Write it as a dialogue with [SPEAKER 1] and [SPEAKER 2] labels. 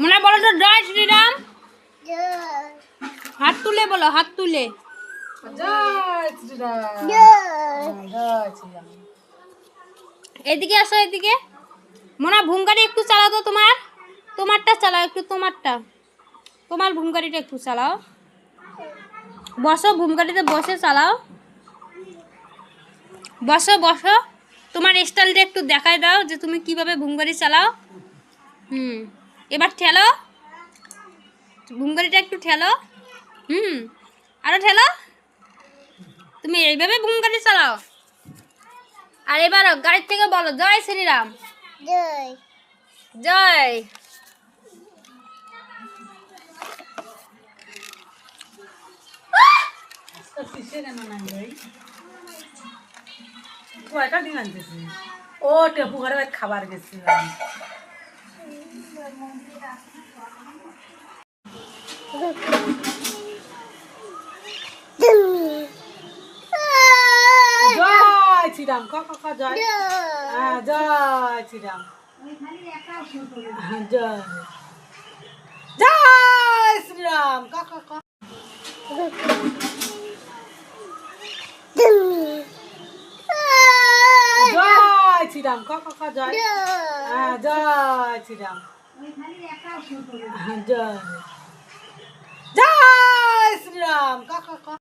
[SPEAKER 1] মনে বলো তো জয় শ্রীরাম। হাত তুলে বলো, হাত তুলে
[SPEAKER 2] জয় শ্রীরাম। জয় শ্রীরাম।
[SPEAKER 1] এদিকে আসো, এদিকে। মোনা ভুমগাড়ি একটু চালাও তো, তোমারটা চালাও একটু, তোমার ভুমগাড়িটা একটু চালাও। বসো, ভুমগাড়িতে বসে চালাও। বসো বসো, তোমার স্টাইলটা একটু দেখায় দাও যে তুমি কিভাবে ভুমগাড়ি চালাও। এবার ঠেলো, ভুমগাড়িটা একটু ঠেলো। আরো ঠেলো। তুমি এইভাবে ভুমগাড়ি চালাও। আর এবার গাড়ির থেকে বলো জয় শ্রীরাম।
[SPEAKER 3] জয়
[SPEAKER 1] জয়।
[SPEAKER 2] কয়টা ডিম আনতেছি? ও টেপু ঘরে খাবার গেছিলাম। জয় শ্রীরাম। ক ক ক জয়। হ্যাঁ জয় শ্রীরাম। জয় জয় শ্রীরাম। ক ক ক। জয় শ্রীরাম। ক ক ক জয়। হ্যাঁ জয় শ্রীরাম। জয় জয় শ্রীরাম। ক ক ক।